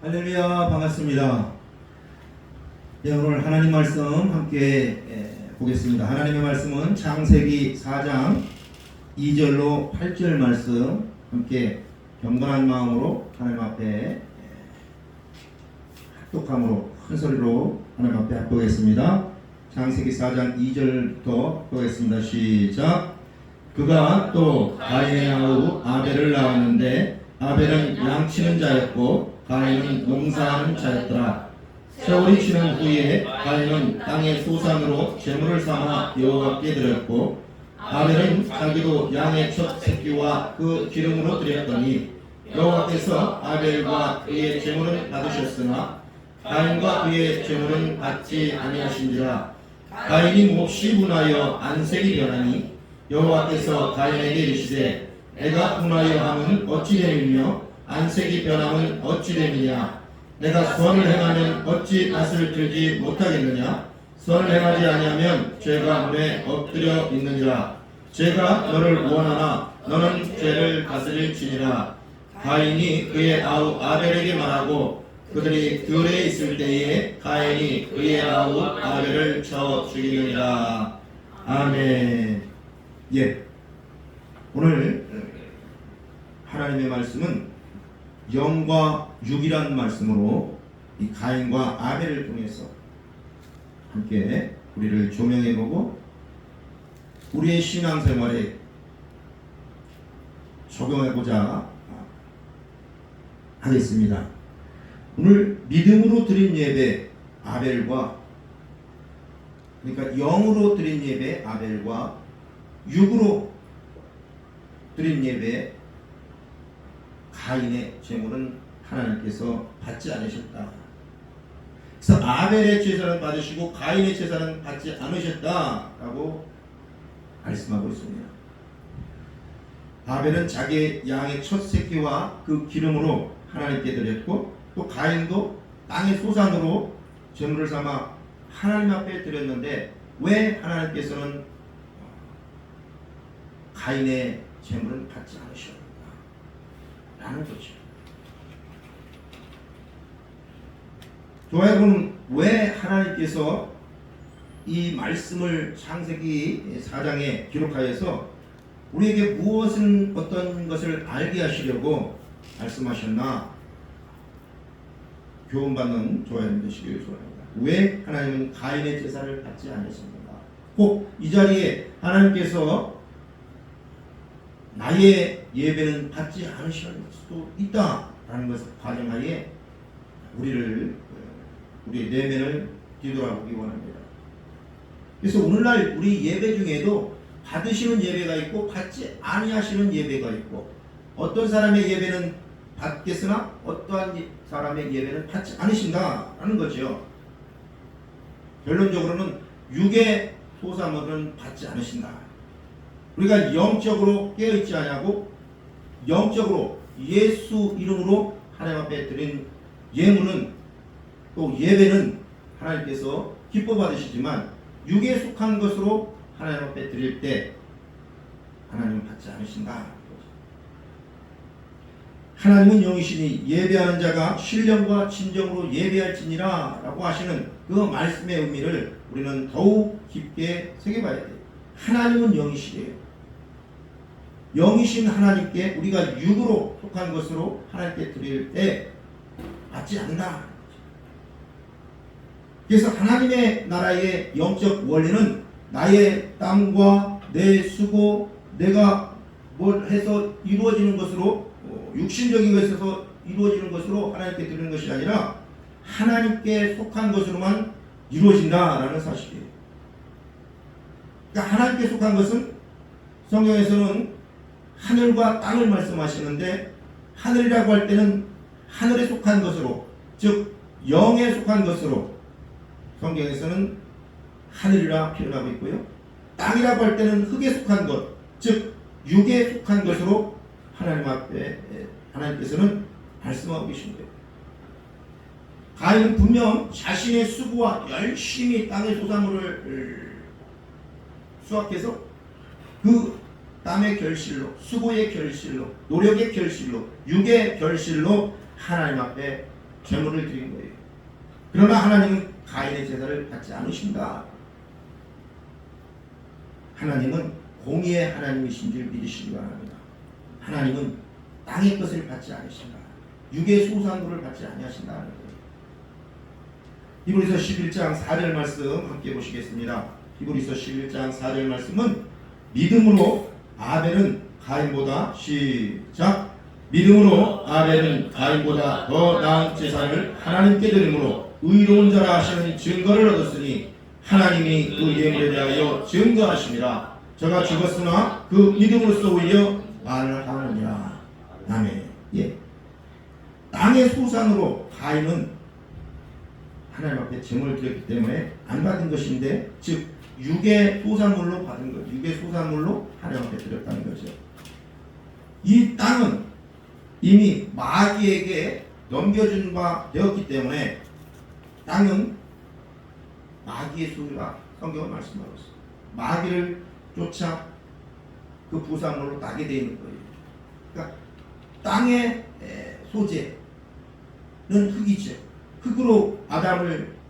할렐루야, 반갑습니다. 네, 오늘 하나님 말씀 함께 보겠습니다. 하나님의 말씀은 창세기 4장 2절로 8절 말씀 함께 경건한 마음으로 하나님 앞에 합독함으로 큰 소리로 하나님 앞에 합독하겠습니다. 창세기 4장 2절부터 보겠습니다. 시작. 그가 또 가인의 아우 아벨을 낳았는데 아벨은 양치는 자였고 가인은 농사하는 자였더라. 세월이 지난 후에 가인은 땅의 소산으로 제물을 삼아 여호와께 드렸고 아벨은 자기도 양의 첫 새끼와 그 기름으로 드렸더니 여호와께서 아벨과 그의 제물은 받으셨으나 가인과 그의 제물은 받지 아니하신지라. 가인이 몹시 분하여 안색이 변하니 여호와께서 가인에게 이르시되 내가 분하여 함은 어찌 됨이며 안색이 변함은 어찌 됨이냐. 내가 선을 행하면 어찌 낯을 들지 못하겠느냐. 선을 행하지 아니하면 죄가 문에 엎드려 있느니라. 죄가 너를 원하나 너는 죄를 다스릴지니라. 가인이 그의 아우 아벨에게 말하고 그들이 들에 있을 때에 가인이 그의 아우 아벨을 쳐 죽이느니라. 아멘. 예, 오늘 하나님의 말씀은 영과 육이라는 말씀으로 이 가인과 아벨을 통해서 함께 우리를 조명해보고 우리의 신앙생활에 적용해보자 하겠습니다. 오늘 믿음으로 드린 예배 아벨과, 그러니까 영으로 드린 예배 아벨과 육으로 드린 예배 가인의 제물은 하나님께서 받지 않으셨다. 그래서 아벨의 제사는 받으시고 가인의 제사는 받지 않으셨다라고 말씀하고 있습니다. 아벨은 자기 양의 첫 새끼와 그 기름으로 하나님께 드렸고 또 가인도 땅의 소산으로 제물을 삼아 하나님 앞에 드렸는데 왜 하나님께서는 가인의 제물은 받지 않으셨는가 라는 거죠. 여러분, 왜 하나님께서 이 말씀을 창세기 4장에 기록하여서 우리에게 무엇은 어떤 것을 알게 하시려고 말씀하셨나? 교훈받는 조회원 되시길 소원합니다. 왜 하나님은 가인의 제사를 받지 않으십니까? 꼭 이 자리에 하나님께서 나의 예배는 받지 않으실 수도 있다라는 것을 가정하에 우리의 내면을 뒤돌아보기 원합니다. 그래서 오늘날 우리 예배 중에도 받으시는 예배가 있고 받지 아니하시는 예배가 있고 어떤 사람의 예배는 받겠으나 어떠한 사람의 예배는 받지 않으신다라는 거죠. 결론적으로는 육의 소사물은 받지 않으신다. 우리가 영적으로 깨어있지 않냐고 영적으로 예수 이름으로 하나님 앞에 드린 예물은 또 예배는 하나님께서 기뻐 받으시지만 육에 속한 것으로 하나님 앞에 드릴 때 하나님은 받지 않으신다. 하나님은 영이시니 예배하는 자가 신령과 진정으로 예배할지니라 라고 하시는 그 말씀의 의미를 우리는 더욱 깊게 새겨봐야 돼요. 하나님은 영이시래요. 영이신 하나님께 우리가 육으로 속한 것으로 하나님께 드릴 때 받지 않는다. 그래서 하나님의 나라의 영적 원리는 나의 땀과 내 수고, 내가 뭘 해서 이루어지는 것으로, 육신적인 것에서 이루어지는 것으로 하나님께 드리는 것이 아니라 하나님께 속한 것으로만 이루어진다라는 사실이에요. 그러니까 하나님께 속한 것은 성경에서는 하늘과 땅을 말씀하시는데 하늘이라고 할 때는 하늘에 속한 것으로, 즉 영에 속한 것으로 성경에서는 하늘이라 표현하고 있고요. 땅이라고 할 때는 흙에 속한 것, 즉 육에 속한 것으로 하나님 앞에 하나님께서는 말씀하고 계십니다. 가인은 분명 자신의 수고와 열심히 땅의 소산물을 수확해서 그 땀의 결실로, 수고의 결실로, 노력의 결실로, 육의 결실로 하나님 앞에 제물을 드린 거예요. 그러나 하나님은 가인의 제사를 받지 않으신다. 하나님은 공의의 하나님이신 줄 믿으시기 바랍니다. 하나님은 땅의 것을 받지 않으신다. 육의 소산물을 받지 아니하신다는 거예요. 히브리서 11장 4절 말씀 함께 보시겠습니다. 히브리서 11장 4절 말씀은 믿음으로 아벨은 가인보다 시작 믿음으로 아벨은 가인보다 더 나은 제사를 하나님께 드림으로 의로운 자라 하시는 증거를 얻었으니 하나님이 그 예물에 대하여 증거하심이라. 저가 죽었으나 그 믿음으로써 오히려 말을 하느니라. 아멘. 예. 땅의 소산으로 가인은 하나님 앞에 제물을 드렸기 때문에 안 받은 것인데, 즉 육의 소산물로 받은 것, 육의 소산물로 하나님 앞에 드렸다는 거죠. 이 땅은 이미 마귀에게 넘겨준 바 되었기 때문에 땅은 마귀의 소유라 성경은 말씀하고 있습니다. 마귀를 쫓아 그 부산물로 나게 되어 있는 거예요. 그러니까 땅의 소재는 흙이죠. 흙으로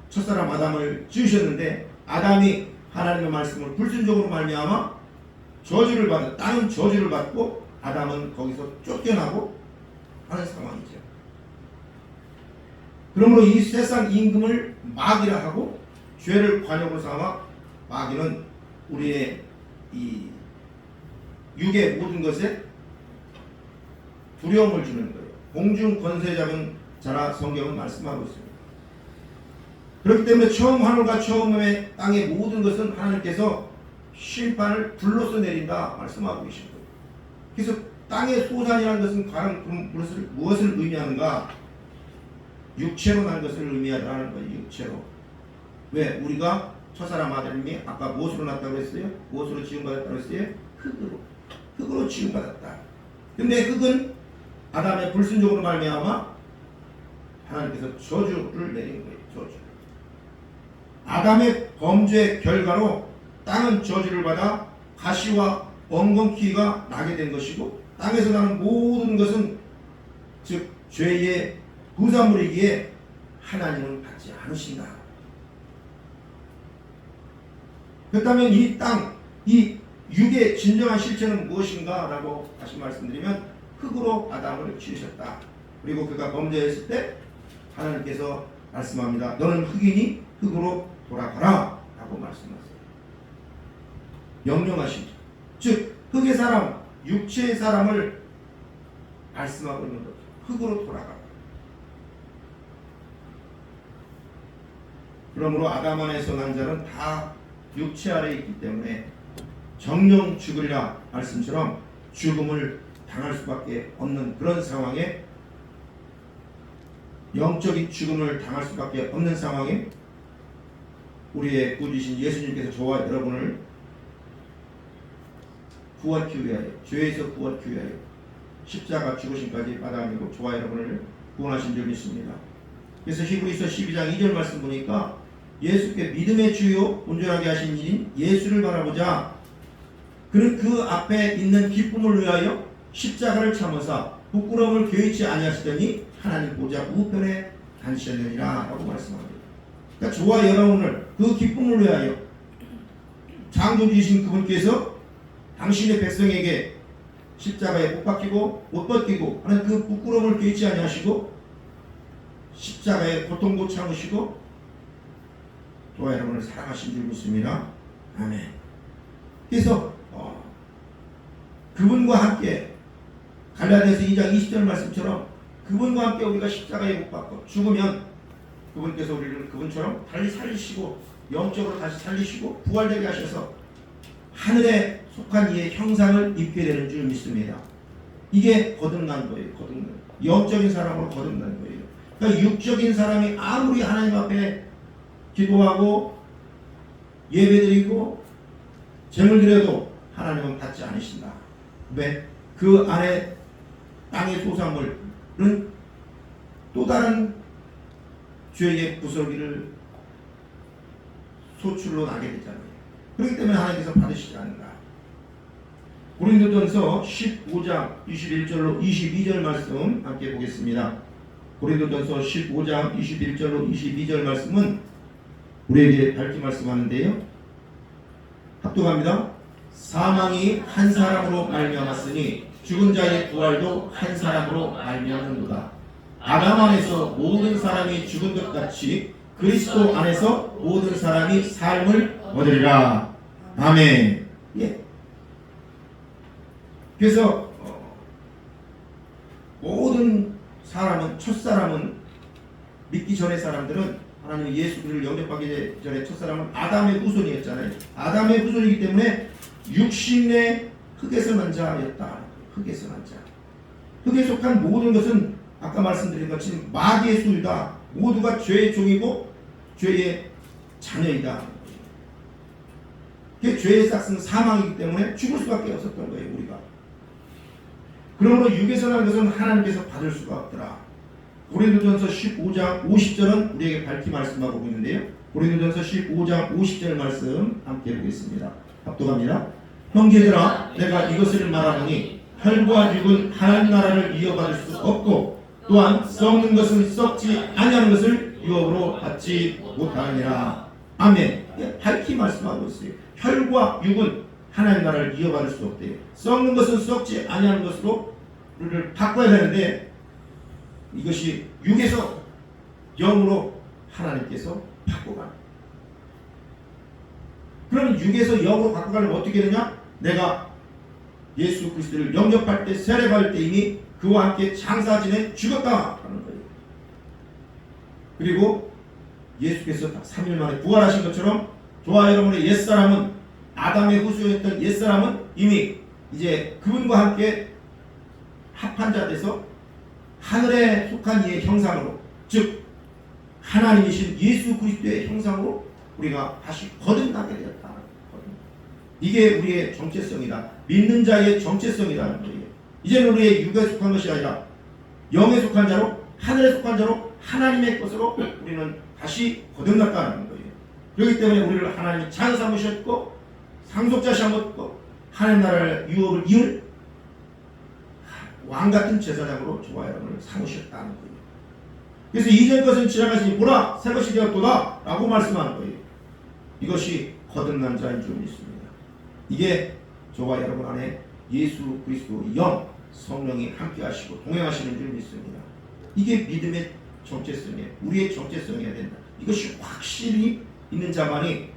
첫사람 아담을 지으셨는데 아담이 하나님의 말씀을 불순종으로 말미암아 저주를 받은, 땅은 저주를 받고 아담은 거기서 쫓겨나고 하는 상황이죠. 그러므로 이 세상 임금을 마귀라 하고 죄를 관역으로 삼아 마귀는 우리의 이 육의 모든 것에 두려움을 주는 거예요. 공중 권세 잡은 자라 성경은 말씀하고 있습니다. 그렇기 때문에 처음 하늘과 처음의 땅의 모든 것은 하나님께서 심판을 불로써 내린다 말씀하고 계신 거예요. 그래서 땅의 소산이라는 것은 과연 무엇을 의미하는가? 육체로 난 것을 의미하라는 거예요. 육체로. 왜? 우리가 첫사람 아담이 아까 무엇으로 났다고 했어요? 무엇으로 지음받았다고 했어요? 흙으로 지음받았다. 근데 흙은 아담의 불순종으로 말미암아 하나님께서 저주를 내린 거예요. 저주. 아담의 범죄 결과로 땅은 저주를 받아 가시와 엉겅퀴가 나게 된 것이고, 땅에서 나는 모든 것은 즉 죄의 부산물이기에 하나님은 받지 않으신다. 그렇다면 이 땅, 이 육의 진정한 실체는 무엇인가? 라고 다시 말씀드리면 흙으로 아담을 지으셨다. 그리고 그가 범죄했을 때 하나님께서 말씀합니다. 너는 흙이니 흙으로 돌아가라 라고 말씀하세요. 명령하시죠. 즉 흙의 사람, 육체의 사람을 말씀하고 있는 거죠. 흙으로 돌아가라. 그러므로 아담 안에서 난 자는 다 육체 아래에 있기 때문에 정령 죽으리라 말씀처럼 죽음을 당할 수밖에 없는 그런 상황에, 영적인 죽음을 당할 수밖에 없는 상황에 우리의 구주신 예수님께서 저와 여러분을 구원하기 위하여, 죄에서 구원하기 위하여 십자가 죽으심까지 받아들이고 저와 여러분을 구원하신 줄 믿습니다. 그래서 히브리서 12장 2절 말씀 보니까 예수께 믿음의 주요 온전하게 하신 이인 예수를 바라보자. 그는 그 앞에 있는 기쁨을 위하여 십자가를 참으사 부끄러움을 개의치 아니하시더니 하나님 보좌 우편에 앉으셨느니라 라고 말씀합니다. 그러니까 저와 여러분을 그 기쁨을 위하여 창조주이신 그분께서 당신의 백성에게 십자가에 못 박히고 못 벗기고 하는 그 부끄러움을 개의치 아니하시고 십자가에 고통도 참으시고 저와 여러분을 사랑하신 줄 믿습니다. 아멘. 그래서 그분과 함께 갈라디아서 2장 20절 말씀처럼 그분과 함께 우리가 십자가에 못 박고 죽으면 그분께서 우리를 그분처럼 달리 살리시고 영적으로 다시 살리시고 부활되게 하셔서 하늘에 속한 이의 형상을 입게 되는 줄 믿습니다. 이게 거듭난 거예요. 거듭난 영적인 사람으로 거듭난 거예요. 그러니까 육적인 사람이 아무리 하나님 앞에 기도하고 예배드리고 제물 드려도 하나님은 받지 않으신다. 왜? 그 안에 땅의 소산물은 또 다른 죄의 구설기를 소출로 나게 되잖아요. 그렇기 때문에 하나님께서 받으시지 않는다. 고린도전서 15장 21절로 22절 말씀 함께 보겠습니다. 고린도전서 15장 21절로 22절 말씀은 우리에게 밝히 말씀하는데요. 합독합니다. 사망이 한 사람으로 말미암았으니 죽은 자의 부활도 한 사람으로 말미암는도다. 아담 안에서 모든 사람이 죽은 것 같이 그리스도 안에서 모든 사람이 삶을 얻으리라. 아멘. 예. 그래서 모든 사람은, 첫사람은, 믿기 전의 사람들은 하나님 예수를 영접하기 전에 첫사람은 아담의 후손이었잖아요. 아담의 후손이기 때문에 육신의 흙에서 난 자였다. 흙에서 난 자. 흙에 속한 모든 것은 아까 말씀드린 것처럼 마귀의 수이다. 모두가 죄의 종이고 죄의 자녀이다. 그 죄의 싹은 사망이기 때문에 죽을 수밖에 없었던 거예요. 우리가. 그러므로 육에서 난 것은 하나님께서 받을 수가 없더라. 고린도전서 15장 50절은 우리에게 밝히 말씀하고 있는데요. 고린도전서 15장 50절 말씀 함께 보겠습니다. 합독합니다. 형제들아, 내가 이것을 말하노니 혈과 육은 하나님 나라를 이어받을 수 없고 또한 썩는 것은 썩지 아니하는 것을 유업으로 받지 못하느니라. 아멘. 예, 밝히 말씀하고 있어요. 혈과 육은 하나님 나라를 이어받을 수 없대요. 썩는 것은 썩지 아니하는 것으로 우리를 바꿔야 되는데 이것이 육에서 영으로 하나님께서 바꿔갑니다. 그럼 육에서 영으로 바꿔가려면 어떻게 되냐? 내가 예수 그리스도를 영접할 때, 세례받을 때 이미 그와 함께 장사 지내 죽었다 하는 거예요. 그리고 예수께서 3일 만에 부활하신 것처럼 저와 여러분의 옛사람은, 아담의 후손이었던 옛사람은 이미 이제 그분과 함께 합한 자 돼서 하늘에 속한 이의 형상으로, 즉 하나님이신 예수 그리스도의 형상으로 우리가 다시 거듭나게 되었다. 이게 우리의 정체성이다. 믿는 자의 정체성이라는 거예요. 이제는 우리의 육에 속한 것이 아니라 영에 속한 자로, 하늘에 속한 자로 하나님의 것으로 우리는 다시 거듭났다는 거예요. 그렇기 때문에 우리를 하나님이 잘 삼으셨고 상속자 삼았고 하나님 나라의 유업을 이을 왕같은 제사장으로 저와 여러분을 삼으셨다는 거예요. 그래서 이전 것은 지나갔으니 보라 새 것이 되었도다 라고 말씀하는 거예요. 이것이 거듭난 자인 줄 믿습니다. 이게 저와 여러분 안에 예수 그리스도 영 성령이 함께 하시고 동행하시는 줄 믿습니다. 이게 믿음의 정체성이에요. 우리의 정체성이어야 된다. 이것이 확실히 있는 자만이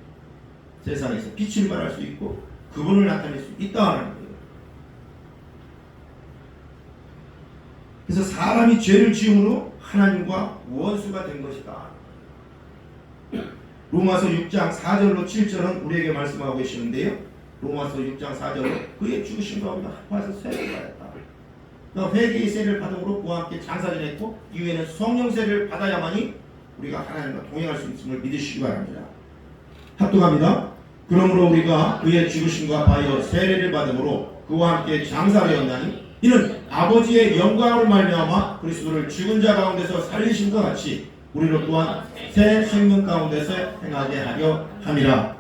세상에서 빛을 발할 수 있고 그분을 나타낼 수 있다는 거예요. 그래서 사람이 죄를 지음으로 하나님과 원수가 된 것이다. 로마서 6장 4절로 7절은 우리에게 말씀하고 계시는데요. 로마서 6장 4절로 그의 죽으심과 우리가 합해서 세례를 받았다. 그러니까 회개의 세례를 받음으로 그와 함께 장사 지냈고 이후에는 성령 세례를 받아야만이 우리가 하나님과 동행할 수 있음을 믿으시기 바랍니다. 합독합니다. 그러므로 우리가 그의 죽으심과 하여 세례를 받음으로 그와 함께 장사되었나니 이는 아버지의 영광으로 말미암아 그리스도를 죽은 자 가운데서 살리심과 같이 우리로 또한 새 생명 가운데서 행하게 하려 함이라.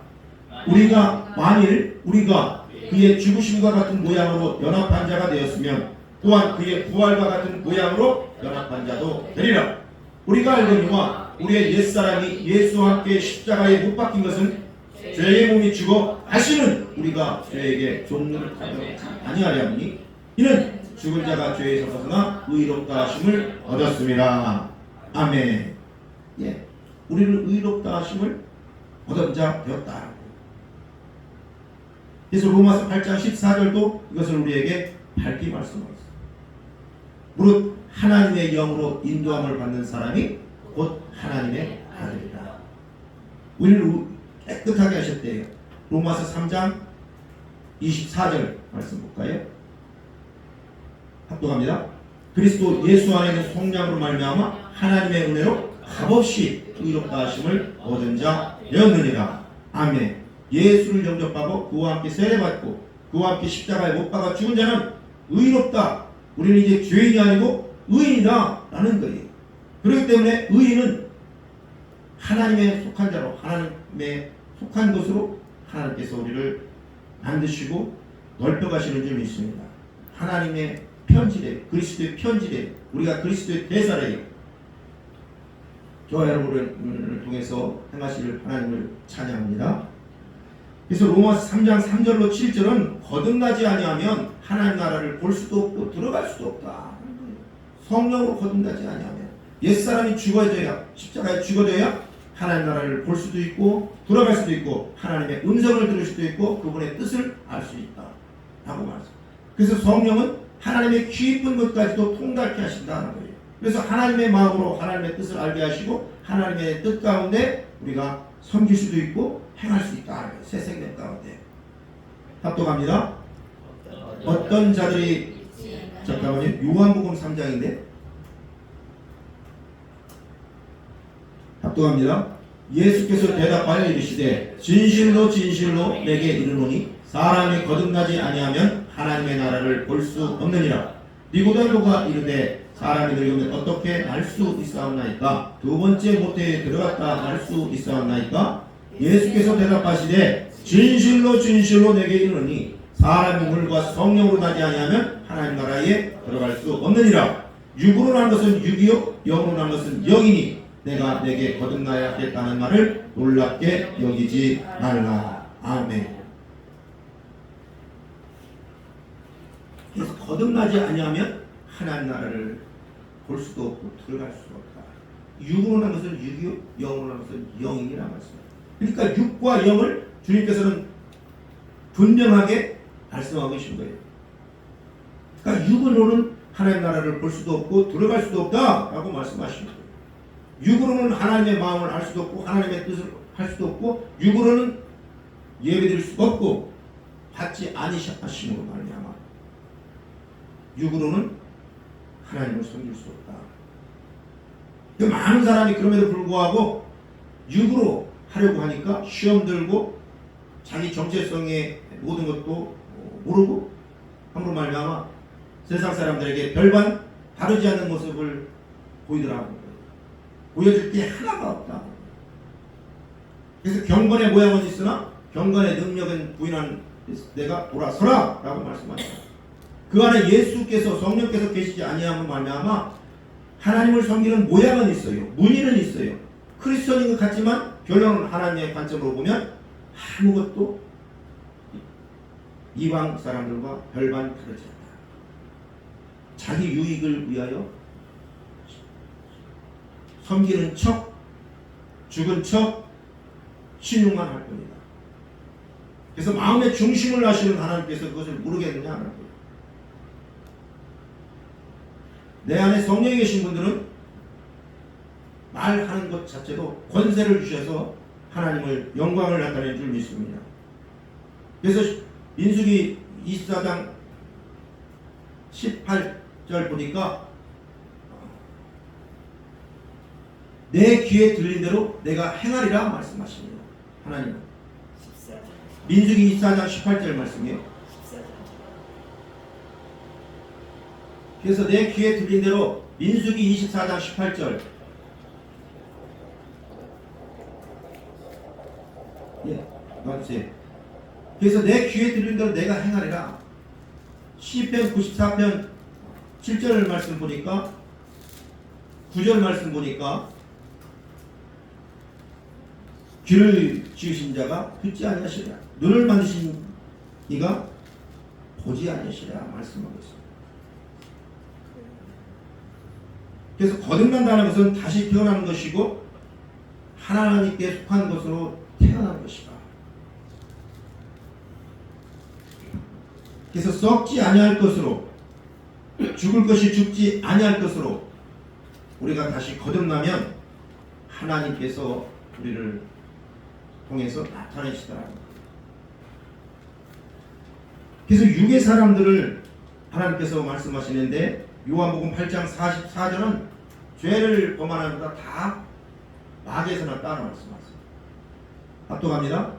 우리가 만일 우리가 그의 죽으심과 같은 모양으로 연합한 자가 되었으면 또한 그의 부활과 같은 모양으로 연합한 자도 되리라. 우리가 알거니와 우리의 옛사람이 예수와 함께 십자가에 못 박힌 것은 죄의 몸이 죽어 다시는 우리가 죄에게 종로를 타지 아니하려 하니 이는 죽은 자가 죄에서 벗어나 의롭다 하심을 얻었습니다. 아멘. 예, 우리를 의롭다 하심을 얻은 자 되었다. 그래서 로마서 8장 14절도 이것을 우리에게 밝히 말씀하고 있습니다. 무릇 하나님의 영으로 인도함을 받는 사람이 곧 하나님의 아들이다. 우리를 깨끗하게 하셨대요. 로마서 3장 24절 말씀 볼까요? 합독합니다. 그리스도 예수 안에 있는 속량으로 말미암아 하나님의 은혜로 값없이 의롭다 하심을 얻은 자 되었느니라. 아멘. 예수를 영접하고 그와 함께 세례받고 그와 함께 십자가에 못 박아 죽은 자는 의롭다. 우리는 이제 죄인이 아니고 의인이다 라는 거예요. 그렇기 때문에 의인은 하나님의 속한 자로, 하나님의 속한 것으로 하나님께서 우리를 만드시고 넓혀가시는 줄 믿습니다. 하나님의 편지래, 그리스도의 편지래, 우리가 그리스도의 대사래요. 저와 여러분을 통해서 행하실 하나님을 찬양합니다. 그래서 로마서 3장 3절로 7절은 거듭나지 아니하면 하나님 나라를 볼 수도 없고 들어갈 수도 없다. 성령으로 거듭나지 아니하면 옛사람이 죽어져야, 십자가에 죽어져야 하나님 나라를 볼 수도 있고 들어갈 수도 있고 하나님의 음성을 들을 수도 있고 그분의 뜻을 알 수 있다 라고 말했습니다. 그래서 성령은 하나님의 깊은 것까지도 통달케 하신다는 거예요. 그래서 하나님의 마음으로 하나님의 뜻을 알게 하시고 하나님의 뜻 가운데 우리가 섬길 수도 있고 행할 수 있다. 새 생명 가운데 합독합니다. 어떤 자들이, 잠깐만요, 요한복음 3장인데 합독합니다. 예수께서 대답하여 이르시되 진실로 진실로 내게 이르노니 사람이 거듭나지 아니하면 하나님의 나라를 볼 수 없느니라. 니고데모가 이르되 사람이 늙으면 어떻게 알 수 있사옵나이까? 두 번째 모태에 들어갔다 알 수 있사옵나이까? 예수께서 대답하시되 진실로 진실로 내게 이르노니 사람이 물과 성령으로 나지 아니하면 하나님 나라에 들어갈 수 없느니라. 육으로 난 것은 육이요 영으로 난 것은 영이니 내가 내게 거듭나야 하겠다는 말을 놀랍게 여기지 말라. 아멘. 그래서 거듭나지 아니하면 하나님 나라를 볼 수도 없고 들어갈 수도 없다. 육으로 난 것은 육이요 영으로 난 것은 영이라 말씀합니다. 그러니까 육과 영을 주님께서는 분명하게 말씀하고 계신 거예요. 그러니까 육으로는 하나님 나라를 볼 수도 없고 들어갈 수도 없다라고 말씀하시는 거예요. 육으로는 하나님의 마음을 알 수도 없고 하나님의 뜻을 할 수도 없고 육으로는 예배드릴 수가 없고 받지 아니하심으로 말미암아 육으로는 하나님을 섬길 수 없다. 많은 사람이 그럼에도 불구하고 육으로 하려고 하니까 시험 들고 자기 정체성의 모든 것도 모르고 함으로 말미암아 세상 사람들에게 별반 다르지 않는 모습을 보이더라고요. 보여줄 게 하나가 없다. 그래서 경건의 모양은 있으나 경건의 능력은 부인한 내가 돌아서라 라고 말씀하셨다. 그 안에 예수께서 성령께서 계시지 아니함으로 말미암아 하나님을 섬기는 모양은 있어요. 무늬는 있어요. 크리스천인 것 같지만 결론은 하나님의 관점으로 보면 아무것도 이방 사람들과 별반 다르지 않다. 자기 유익을 위하여 섬기는 척, 죽은 척, 신용만 할 겁니다. 그래서 마음의 중심을 아시는 하나님께서 그것을 모르겠느냐 하는 거예요. 내 안에 성령이 계신 분들은 말하는 것 자체도 권세를 주셔서 하나님을 영광을 나타내는 줄 믿습니다. 그래서 민수기 24장 18절 보니까 내 귀에 들린 대로 내가 행하리라 말씀하십니다. 하나님은 민수기 24장 18절 말씀이에요. 그래서 내 귀에 들린 대로 민수기 24장 18절 놔주세요. 그래서 내 귀에 들린 대로 내가 행하리라. 시편 94편 7절 말씀 보니까 9절 말씀 보니까 귀를 지으신 자가 듣지 아니하시리라. 눈을 만드신 이가 보지 아니하시리라 말씀하고 있습니다. 그래서 거듭난다는 것은 다시 태어나는 것이고 하나님께 속한 것으로 태어난 것이다. 그래서 썩지 아니할 것으로 죽을 것이 죽지 아니할 것으로 우리가 다시 거듭나면 하나님께서 우리를 통해서 나타내시더라고요. 그래서 육의 사람들을 하나님께서 말씀하시는데 요한복음 8장 44절은 죄를 범하는 자가 다 마귀에서 났다는 말씀하세요. 합독합니다.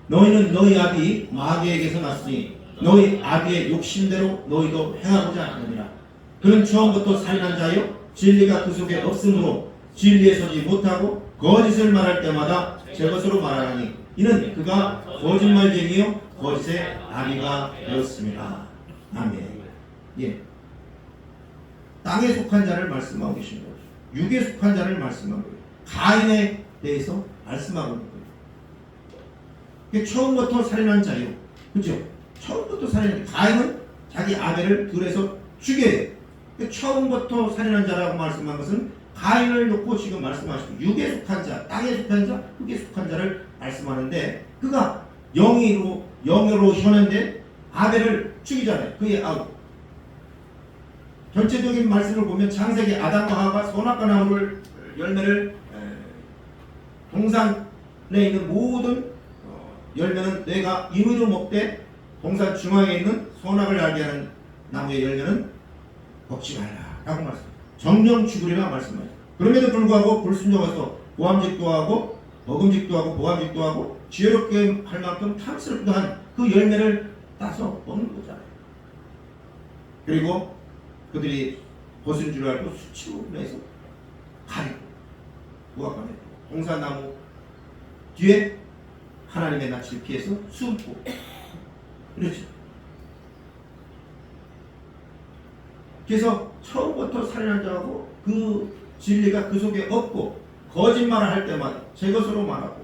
너희는 너희 아비 마귀에게서 났으니 너희 아비의 욕심대로 너희도 행하고자 하느니라. 그는 처음부터 살인한 자요 진리가 그 속에 없으므로 진리에 서지 못하고 거짓을 말할 때마다 제 것으로 말하니 이는 그가 거짓말쟁이요 거짓의 아비가 되었습니다. 아멘. 예. 땅에 속한 자를 말씀하고 계신 거죠. 육에 속한 자를 말씀하고 가인에 대해서 말씀하고 있는 거예요. 처음부터 살인한 자요. 그죠? 처음부터 살인한 자. 가인은 자기 아벨을 들에서 죽여요. 처음부터 살인한 자라고 말씀한 것은 가인을 놓고 지금 말씀하시고 육에 속한 자, 땅에 속한 자, 흙에 속한 자를 말씀하는데 그가 영으로 현현된 아벨을 죽이잖아요. 그의 아우. 전체적인 말씀을 보면 창세기 아담과 하와가 선악과 나무를 열매를 동산에 있는 모든 열매는 내가 임의로 먹되 동산 중앙에 있는 선악을 알게 하는 나무의 열매는 먹지 말라 라고 말씀합니다. 정령 죽으리라 말씀합니다. 그럼에도 불구하고 불순종해서 보암직도 하고 먹음직도 하고 보암직도 하고 지혜롭게 할 만큼 탐스럽기도 한 그 열매를 따서 먹는 거잖아요. 그리고 그들이 벗은 줄 알고 수치로 내서 가리고 무화과에 동산나무 뒤에 하나님의 낯을 피해서 숨고 그렇죠. 그래서 처음부터 살인한 자하고 그 진리가 그 속에 없고 거짓말을 할 때마다 제 것으로 말하고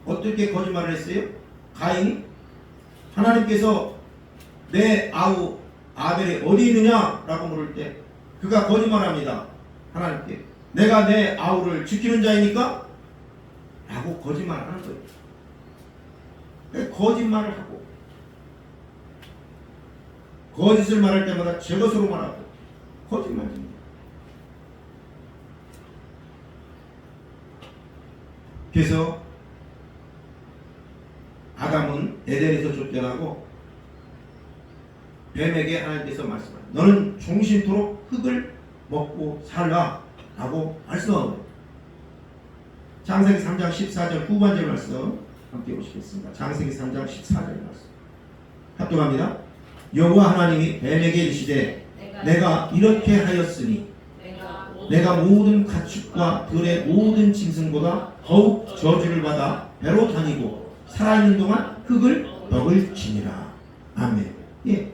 어떻게 거짓말을 했어요? 가인이 하나님께서 내 아우 아벨이 어디 있느냐 라고 물을 때 그가 거짓말합니다. 하나님께 내가 내 아우를 지키는 자이니까 라고 거짓말을 하는 거예요. 거짓말을 하고 거짓을 말할 때마다 제 것으로 말하고 거짓말입니다. 그래서 아담은 에덴에서 쫓겨나고 뱀에게 하나님께서 말씀합니다. 너는 종신토록 흙을 먹고 살라 라고 말씀합니다. 창세기 3장 14절 후반절 말씀 함께 보시겠습니다. 창세기 3장 14절 말씀 합독합니다. 여호와 하나님이 뱀에게 이르시되 내가 이렇게 하였으니 내가 모든 가축과 들의 모든 짐승보다 더욱 저주를 받아 배로 다니고 살아있는 동안 흙을 먹을지니라. 아멘. 예.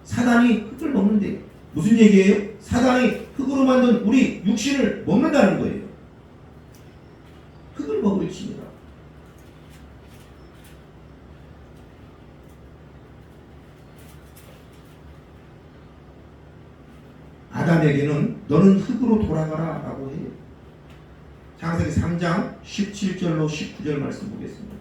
사단이 흙을 먹는데 무슨 얘기예요? 사단이 흙으로 만든 우리 육신을 먹는다는 거예요. 흙을 먹을지니라. 아담에게는 너는 흙으로 돌아가라 라고 해요. 창세기 3장 17절로 19절 말씀 보겠습니다.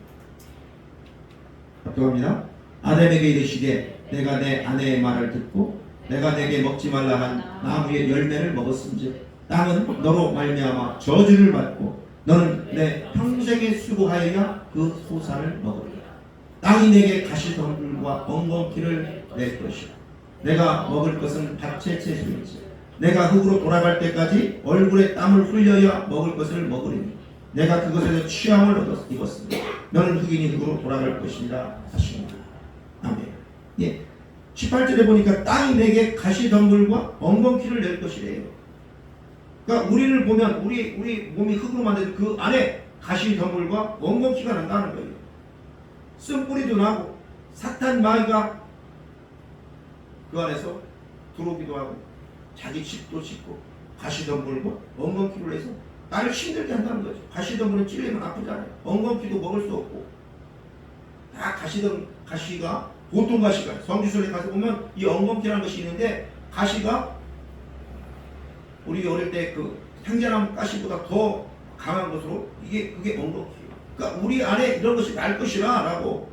합독합니다. 아담에게 이르시되 내가 내 아내의 말을 듣고 내가 내게 먹지 말라 한 나무의 열매를 먹었음즉 땅은 너로 말미암아 저주를 받고 너는 내 평생에 수고하여야 그 소산을 먹으리라. 땅이 내게 가시덤불과 엉겅퀴를 낼 것이라. 내가 먹을 것은 밭의 채소이지 내가 흙으로 돌아갈 때까지 얼굴에 땀을 흘려야 먹을 것을 먹으리니 내가 그것에서 취함을 입었으니 너는 흙이니 흙으로 돌아갈 것이라 하시니라. 아멘. 예. 18절에 보니까 땅이 내게 가시덤불과 엉겅퀴를 낼 것이래요. 그러니까 우리를 보면 우리 몸이 흙으로 만든 그 안에 가시덤불과 엉겅퀴가 난다는 거예요. 쓴뿌리도 나고 사탄 마귀가 그 안에서 들어오기도 하고 자기 집도 짓고 가시덤불과 엉겅퀴를 해서 나를 힘들게 한다는 거죠. 가시덤불은 찔리면 아프잖아요. 엉겅퀴도 먹을 수 없고 다 가시가 보통 가시가 성지순례 가서 보면 이 엉겅퀴라는 것이 있는데 가시가 우리 어릴 때 그 생자나무 가시보다 더 강한 것으로 그게 엉겅퀴예요. 그러니까 우리 안에 이런 것이 날 것이라 라고.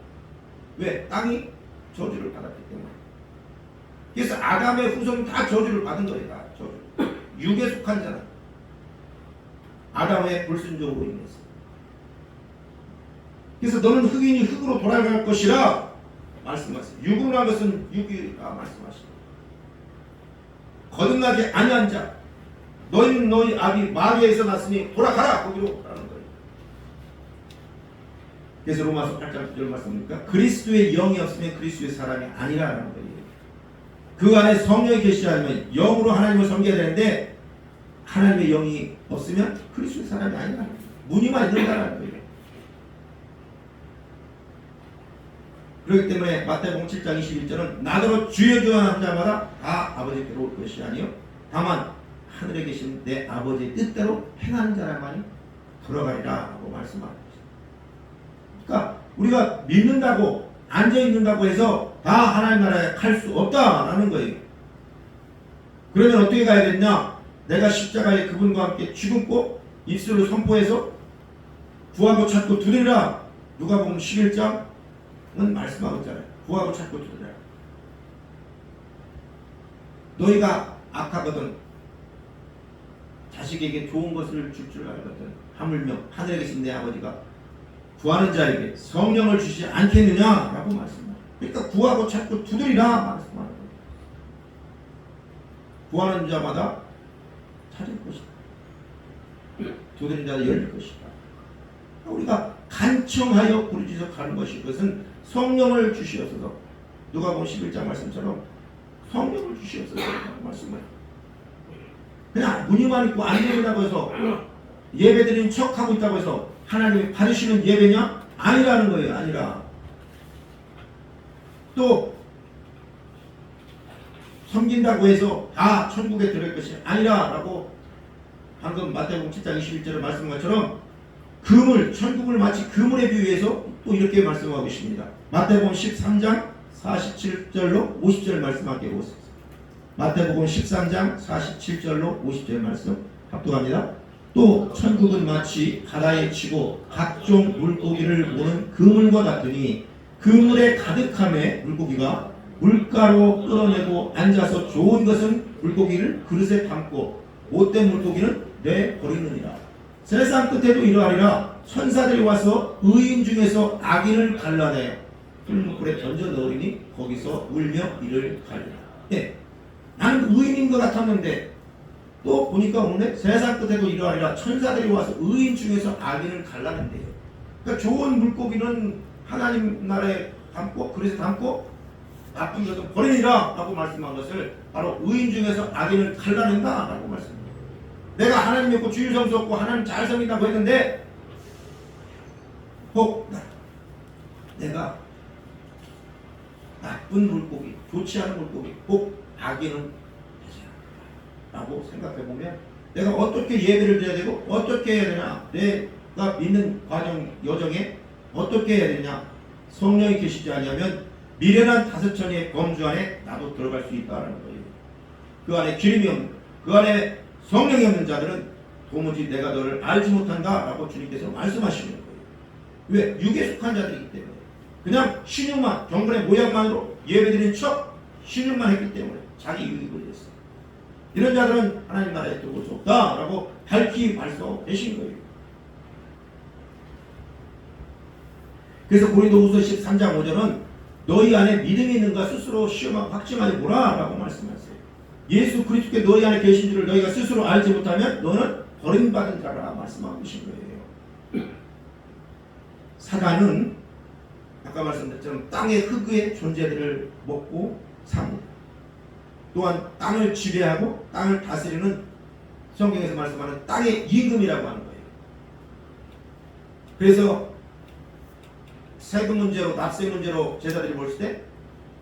왜? 땅이 저주를 받았기 때문에. 그래서 아담의 후손은 다 저주를 받은 거예요. 다 저주. 육에 속한 자는 아담의 불순종으로 인해서. 그래서 너는 흙이니 흙으로 돌아갈 것이라 말씀하세요. 육으로 한 것은 육이라 말씀하시고 거듭나지 아니한 자 너희는 너희 아비 마리아에서 났으니 돌아가라 거기로 라는 거예요. 그래서 로마서 8장 9절 말씀입니까? 그리스도의 영이 없으면 그리스도의 사람이 아니라는 거예요. 그 안에 성령이 계시지 않으면 영으로 하나님을 섬겨야 되는데 하나님의 영이 없으면 그리스도의 사람이 아니라 무늬만 있는다는 거예요. 그렇기 때문에 마태복음 7장 21절은 나더러 주여 주여 하는 자마다 다 아버지께로 올 것이 아니요 다만 하늘에 계신 내 아버지의 뜻대로 행하는 자라만이 들어가리라 하고 말씀합니다. 그러니까 우리가 믿는다고 앉아있는다고 해서 다 하나님 나라에 갈 수 없다라는 거예요. 그러면 어떻게 가야 되냐? 내가 십자가에 그분과 함께 죽음고 입술로 선포해서 구하고 찾고 두드리라. 누가복음 11장은 말씀하고 있잖아요. 구하고 찾고 두드리라. 너희가 악하거든 자식에게 좋은 것을 줄 줄 알거든 하물며 하늘에 계신 내 아버지가 구하는 자에게 성령을 주시지 않겠느냐라고 말씀합니다. 그러니까 구하고 찾고 두드리라 말씀하는 거예요. 구하는 자마다 찾을 것이다. 두드리는 자마다 열릴 것이다. 우리가 간청하여 부르짖어 가는 것이 그것은 성령을 주시옵소서. 누가복음 11장 말씀처럼 성령을 주시옵소서 말씀을 그냥 문의만 있고 안 된다고 해서 예배드리는 척하고 있다고 해서 하나님이 받으시는 예배냐? 아니라는 거예요. 아니라 또 섬긴다고 해서 다 천국에 들어갈 것이 아니라 라고 방금 마태복음 7장 21절에 말씀한 것처럼 그물, 천국을 마치 그물에 비유해서 또 이렇게 말씀하고 계십니다. 마태복음 13장 47절로 50절 말씀하게 보겠습니다. 마태복음 13장 47절로 50절 말씀 합독합니다. 또 천국은 마치 바다에 치고 각종 물고기를 모는 그물과 같으니 그물에 가득함에 물고기가 물가로 끌어내고 앉아서 좋은 것은 물고기를 그릇에 담고 못된 물고기는 내버리느니라. 세상 끝에도 이러하리라. 천사들이 와서 의인 중에서 악인을 갈라내 풀무불에 던져 넣으리니 거기서 울며 이를 갈리라. 네. 나는 의인인 것 같았는데 또 보니까 오늘 세상 끝에도 이러하리라. 천사들이 와서 의인 중에서 악인을 갈라낸대요. 그러니까 좋은 물고기는 하나님 나라에 담고 그릇에 담고 나쁜 것은 버리니라 라고 말씀한 것을 바로 의인 중에서 악인을 갈라낸다 라고 말씀합니다. 내가 하나님 믿고 주일 성수 없고 하나님 잘 섬긴다고 했는데 혹 내가 나쁜 물고기, 좋지 않은 물고기, 혹 악인은 라고 생각해보면 내가 어떻게 예배를 드려야 되고 어떻게 해야 되냐, 내가 믿는 과정 여정에 어떻게 해야 되냐, 성령이 계시지 않으면 미련한 다섯천의 범주 안에 나도 들어갈 수 있다는 거예요. 그 안에 기름이 없는, 그 안에 성령이 없는 자들은 도무지 내가 너를 알지 못한다 라고 주님께서 말씀하시는 거예요. 왜? 육에 속한 자들이기 때문에 그냥 신용만, 경건의 모양만으로 예배드리는 척 신용만 했기 때문에 자기 유익을 위해서 이런 자들은 하나님 나라에 들어올 수 없다 라고 밝히 말씀하신 거예요. 그래서 고린도후서 13장 5절은 너희 안에 믿음이 있는가 스스로 시험하고 확증하여 보라 라고 말씀하세요. 예수 그리스도께 너희 안에 계신 줄을 너희가 스스로 알지 못하면 너는 버림받은 자라 말씀하고 계신 거예요. 사단은 아까 말씀드렸처럼 땅의 흙의 존재들을 먹고 삽니다. 또한 땅을 지배하고 땅을 다스리는 성경에서 말씀하는 땅의 임금이라고 하는 거예요. 그래서 세금 문제로, 납세 문제로 제사들이 모였을 때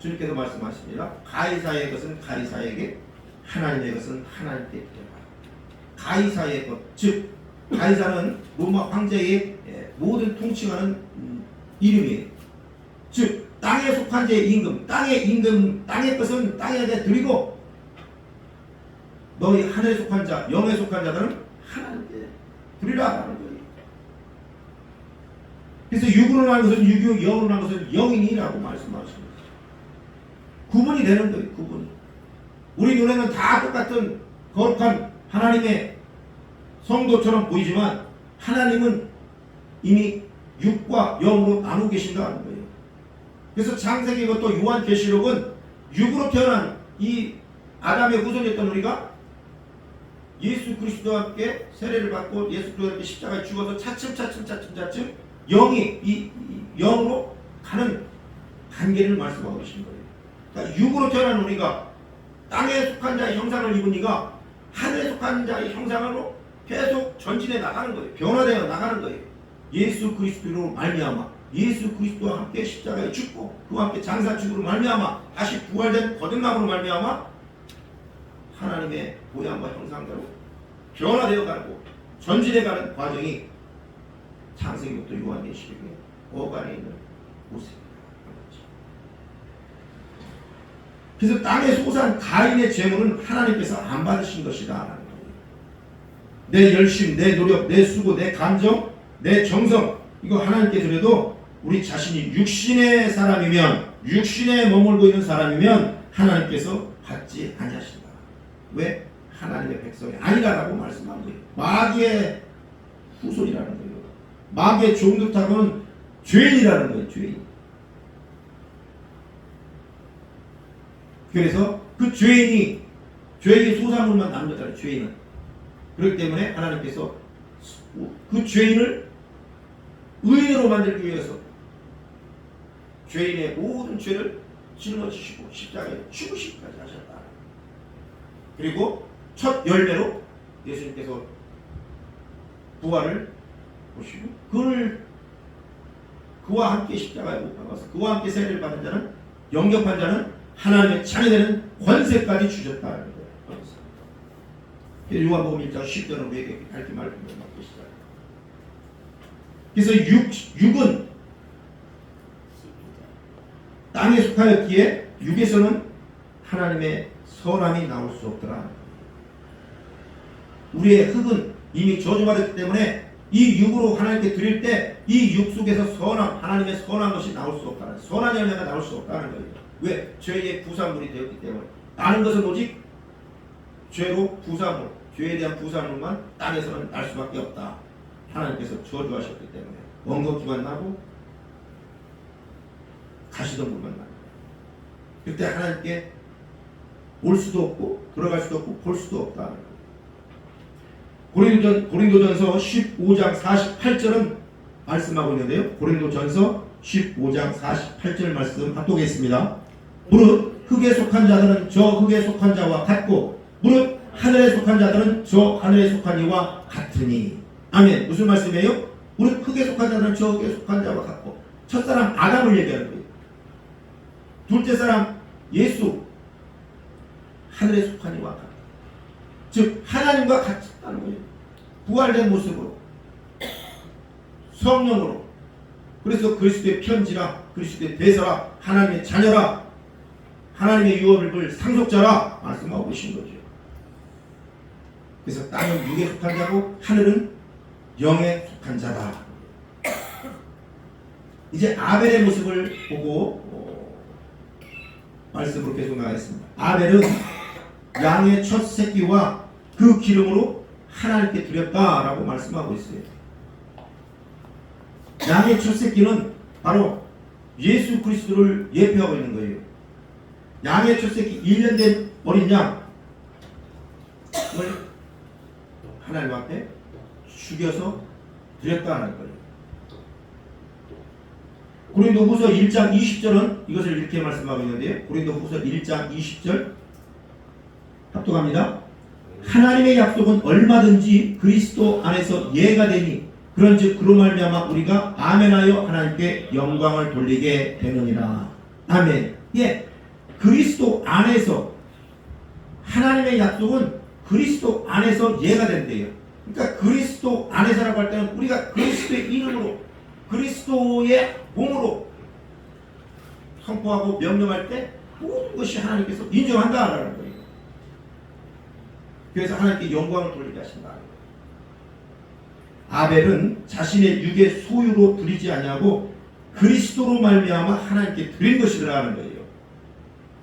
주님께서 말씀하십니다. 가이사의 것은 가이사에게, 하나님의 것은 하나님께 드려라. 가이사의 것, 즉 가이사는 로마 황제의 모든 통치하는 이름이에요. 즉 땅에 속한 자의 임금, 땅의 임금, 땅의 것은 땅에게 드리고 너희 하늘에 속한 자, 영에 속한 자들은 하나님께 드리라 하는 거예요. 그래서 육으로 난 것은 육이요, 영으로 난 것은 영이니라고 말씀하십니다. 구분이 되는 거예요. 구분이. 우리 눈에는 다 똑같은 거룩한 하나님의 성도처럼 보이지만 하나님은 이미 육과 영으로 나누고 계신다는 거예요. 그래서 창세기고 또 요한계시록은 육으로 태어난 이 아담의 후손이었던 우리가 예수 그리스도와 함께 세례를 받고 예수 그리스도와 함께 십자가에 죽어서 차츰 영이 이 영으로 가는 단계를 말씀하고 계신 거예요. 그러니까 육으로 태어난 우리가 땅에 속한 자의 형상을 입은 이가 하늘에 속한 자의 형상으로 계속 전진해 나가는 거예요. 변화되어 나가는 거예요. 예수 그리스도로 말미암아 예수 그리스도와 함께 십자가에 죽고 그와 함께 장사 죽음으로 말미암아 다시 부활된 거듭남으로 말미암아 하나님의 모양과 형상대로 변화되어 가고 전진해 가는 과정이 창세기부터 요한계시록에 어간에 있는 모습입니다. 그래서 땅에 솟아난 가인의 재물은 하나님께서 안 받으신 것이다 라는 거예요. 내 열심, 내 노력, 내 수고, 내 감정, 내 정성 이거 하나님께 드려도 우리 자신이 육신의 사람이면, 육신에 머물고 있는 사람이면 하나님께서 받지 아니하신다. 왜? 하나님의 백성이 아니라고 말씀한 거예요. 마귀의 후손이라는 거예요. 마귀의 종족하고는 죄인이라는 거예요. 죄인. 그래서 그 죄인의 소산물만 남겼다는 죄인은. 그렇기 때문에 하나님께서 그 죄인을 의인으로 만들기 위해서 죄인의 모든 죄를 짊어지시고 십자가에 죽으시기까지 하셨다. 그리고 첫 열매로 예수님께서 부활을 보시고 그와 함께 십자가에 못 박아서 그와 함께 세례를 받은 자는 영접한 자는 하나님의 자녀되는 권세까지 주셨다는 거예요. 요한복음 1장 10절은 왜 이렇게 밝게 말씀을 받고 있어요? 그래서 육은 땅에 속하였기에 육에서는 하나님의 선함이 나올 수 없더라. 우리의 흙은 이미 저주받았기 때문에 이 육으로 하나님께 드릴 때 이 육 속에서 선함, 하나님의 선한 것이 나올 수 없다는, 선한 열매가 나올 수 없다는 거예요. 왜? 죄의 부산물이 되었기 때문에. 나는 것은 오직 죄로 부산물, 죄에 대한 부산물만 땅에서는 날 수밖에 없다. 하나님께서 저주하셨기 때문에 원곡기만 나고 가시덤불만 나고 그때 하나님께 올 수도 없고 들어갈 수도 없고 볼 수도 없다. 고린도전서 15장 48절은 말씀하고 있는데요. 고린도전서 15장 48절 말씀 합독했습니다. 무릇 흙에 속한 자들은 저 흙에 속한 자와 같고 무릇 하늘에 속한 자들은 저 하늘에 속한 이와 같으니. 아멘. 무슨 말씀이에요? 무릇 흙에 속한 자들은 저 흙에 속한 자와 같고. 첫사람 아담을 얘기하는 거예요. 둘째 사람 예수 하늘에 속한 이와 같다. 즉 하나님과 같다는 거예요. 부활된 모습으로 성령으로. 그래서 그리스도의 편지라, 그리스도의 대사라, 하나님의 자녀라, 하나님의 유업을 상속자라 말씀하고 계신 거죠. 그래서 땅은 육에 속한 자고 하늘은 영에 속한 자다. 이제 아벨의 모습을 보고 말씀으로 계속 나가겠습니다. 아벨은 양의 첫 새끼와 그 기름으로 하나님께 드렸다라고 말씀하고 있어요. 양의 첫 새끼는 바로 예수 그리스도를 예표하고 있는 거예요. 양의 첫 새끼 1년 된 어린 양을 하나님 앞에 죽여서 드렸다는 거예요. 고린도후서 1장 20절은 이것을 이렇게 말씀하고 있는데요. 고린도후서 1장 20절 합독합니다. 하나님의 약속은 얼마든지 그리스도 안에서 예가 되니 그런즉 그로 말미암아 우리가 아멘하여 하나님께 영광을 돌리게 되느니라. 아멘. 예, 그리스도 안에서 하나님의 약속은 그리스도 안에서 예가 된대요. 그러니까 그리스도 안에서라고 할 때는 우리가 그리스도의 이름으로 그리스도의 몸으로 선포하고 명령할 때 모든 것이 하나님께서 인정한다라는 거예요. 그래서 하나님께 영광을 돌리게 하신다. 아벨은 자신의 육의 소유로 드리지 아니하고 그리스도로 말미암아 하나님께 드린 것이라는 거예요.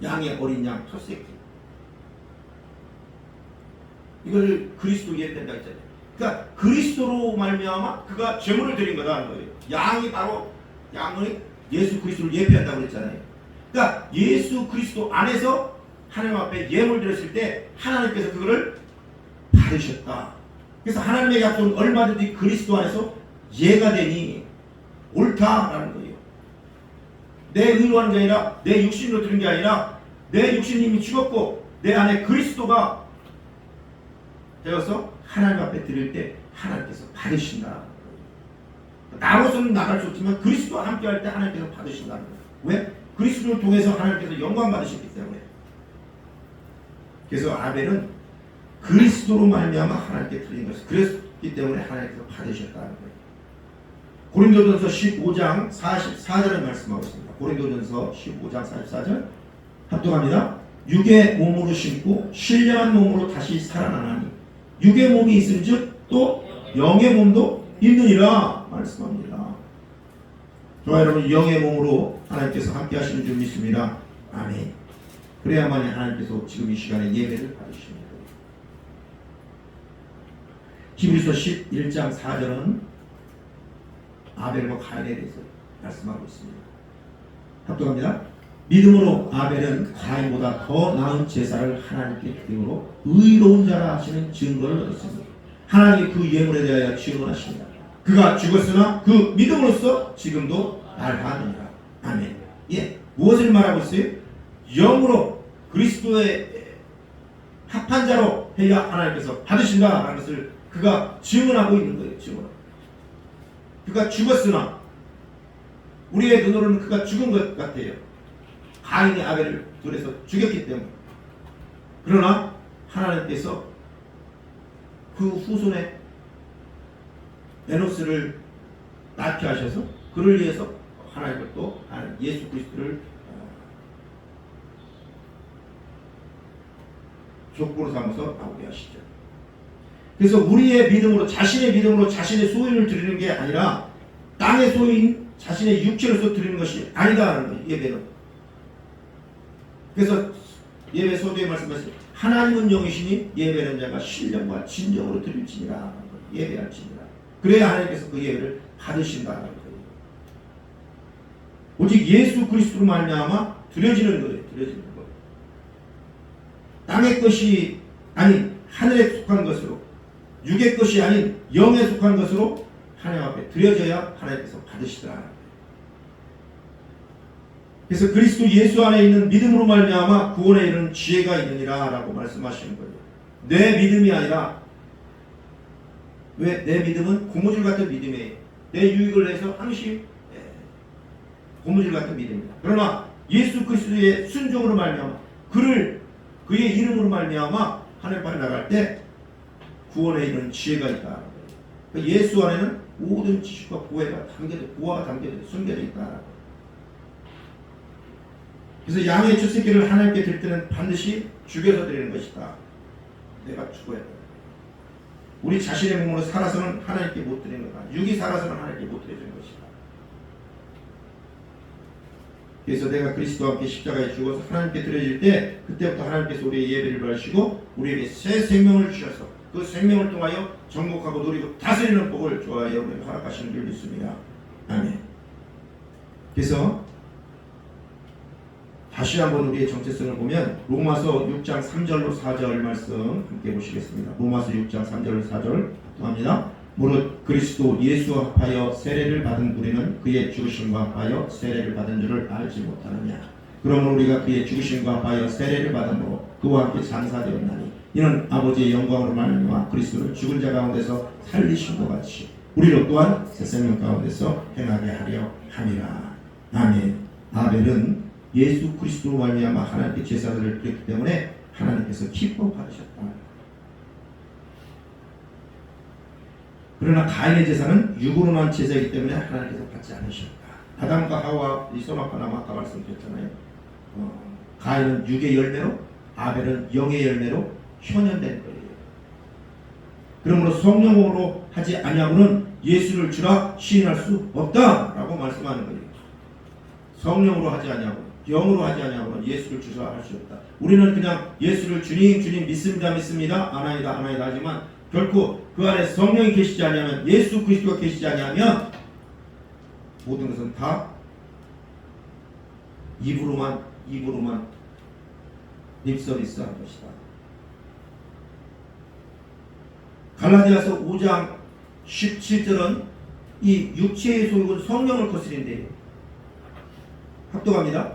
양의 어린 양 첫 새끼. 이걸 그리스도 예배된다 했잖아요. 그러니까 그리스도로 말미암아 그가 제물을 드린 거다는 거예요. 양이 바로 양의 예수 그리스도를 예표한다고 그랬잖아요. 그러니까 예수 그리스도 안에서 하나님 앞에 예물 드렸을 때 하나님께서 그거를 받으셨다. 그래서 하나님의 약속은 얼마든지 그리스도 안에서 예가 되니 옳다라는 거예요. 내 의로 하는 게 아니라 내 육신으로 드린 게 아니라 내 육신이 이미 죽었고 내 안에 그리스도가 되어서 하나님 앞에 드릴 때 하나님께서 받으신다. 나로서는 나갈 수 없지만 그리스도와 함께 할 때 하나님께서 받으신다는 거예요. 왜? 그리스도를 통해서 하나님께서 영광 받으셨기 때문에. 그래서 아벨은 그리스도로 말미암아 하나님께 드린 것을 그랬기 때문에 하나님께서 받으셨다는 거예요. 고린도전서 15장 44절을 말씀하고 있습니다. 고린도전서 15장 44절 합독합니다. 육의 몸으로 심고 신령한 몸으로 다시 살아나나니 육의 몸이 있은즉 또 영의 몸도 있느니라 말씀합니다. 저와 여러분 영의 몸으로 하나님께서 함께 하시는 줄 믿습니다. 아멘. 그래야만이 하나님께서 지금 이 시간에 예배를 받으시는 거예요. 히브리서 11장 4절은 아벨과 가인에 대해서 말씀하고 있습니다. 합독합니다. 믿음으로 아벨은 가인보다 더 나은 제사를 하나님께 드림으로 의로운 자라 하시는 증거를 얻었습니다. 하나님이 그 예물에 대하여 증언하십니다. 그가 죽었으나 그 믿음으로써 지금도 날하느니라. 아멘. 예, 무엇을 말하고 있어요? 영으로 그리스도의 합한 자로 해야 하나님께서 받으신다라는 것을 그가 증언하고 있는 거예요. 증언. 그가 죽었으나 우리의 눈으로는 그가 죽은 것 같아요. 가인이 아벨을 돌에서 죽였기 때문에. 그러나 하나님께서 그 후손에 에노스를 낳게 하셔서 그를 위해서 하나님을 또 예수 그리스도를 족보로 삼아서 나오게 하시죠. 그래서 우리의 믿음으로 자신의 믿음으로 자신의 소유를 드리는 게 아니라 땅의 소유인 자신의 육체로서 드리는 것이 아니다라는 거예요. 예배는. 그래서 예배 서두에 말씀하신 하나님은 영이시니 예배는 자가 신령과 진정으로 드릴지니라. 예배할지니라. 그래야 하나님께서 그 예배를 받으신다는 거예요. 오직 예수 그리스도로 말미암아 드려지는 거예요. 드려지는 거. 땅의 것이 아닌 하늘에 속한 것으로 육의 것이 아닌 영에 속한 것으로 하나님 앞에 드려져야 하나님께서 받으시더라. 그래서 그리스도 예수 안에 있는 믿음으로 말미암아 구원에 이르는 지혜가 있느니라 라고 말씀하시는 거예요. 내 믿음이 아니라 왜? 내 믿음은 고무줄 같은 믿음이에요. 내 유익을 위해서 항시 고무줄 같은 믿음입니다. 그러나 예수 그리스도의 순종으로 말미암아 그의 이름으로 말미암아 하나님 앞에 나갈 때 구원에 이르는 지혜가 있다. 그러니까 예수 안에는 모든 지식과 보화가 숨겨져 있다. 그래서 양의 첫 새끼를 하나님께 드릴 때는 반드시 죽여서 드리는 것이다. 내가 죽어야 돼. 우리 자신의 몸으로 살아서는 하나님께 못 드리는 거다. 육이 살아서는 하나님께 못 드리는 것이다. 그래서 내가 그리스도와 함께 십자가에 죽어서 하나님께 드려질 때 그때부터 하나님께서 우리의 예배를 받으시고 우리에게 새 생명을 주셔서 그 생명을 통하여 정복하고 누리고 다스리는 복을 좋아하여 우리에게 허락하시는 줄 믿습니다. 아멘. 그래서 다시 한번 우리의 정체성을 보면 로마서 6장 3절로 4절 말씀 함께 보시겠습니다. 로마서 6장 3절로 4절 합니다. 무릇 그리스도 예수와 합하여 세례를 받은 우리는 그의 죽으심과 합하여 세례를 받은 줄을 알지 못하느냐. 그러므로 우리가 그의 죽으심과 합하여 세례를 받음으로 그와 함께 장사되었나니 이는 아버지의 영광으로 말미암아 그리스도를 죽은 자 가운데서 살리신 것 같이 우리로 또한 새 생명 가운데서 행하게 하려 함이라. 아멘. 아벨은 예수 그리스도로 말미암아 하나님께 제사를 드렸기 때문에 하나님께서 기뻐 받으셨다. 그러나 가인의 제사는 육으로 난 제사이기 때문에 하나님께서 받지 않으셨다. 아담과 하와 이 소나과 나무 아까 말씀드렸잖아요. 가인은 육의 열매로 아벨은 영의 열매로 현현된 거예요. 그러므로 성령으로 하지 아니하고는 예수를 주라 시인할 수 없다라고 말씀하는 거예요. 성령으로 하지 아니하고 영으로 하지 아니하고는 예수를 주라 할 수 없다. 우리는 그냥 예수를 주님 믿습니다 아나이다 하지만 결코 그 안에 성령이 계시지 아니하면 예수 그리스도가 계시지 아니하면 모든 것은 다 입으로만 립서비스한 것이다. 갈라디아서 5장 17절은 이 육체의 소욕은 성령을 거스린대요. 합독합니다.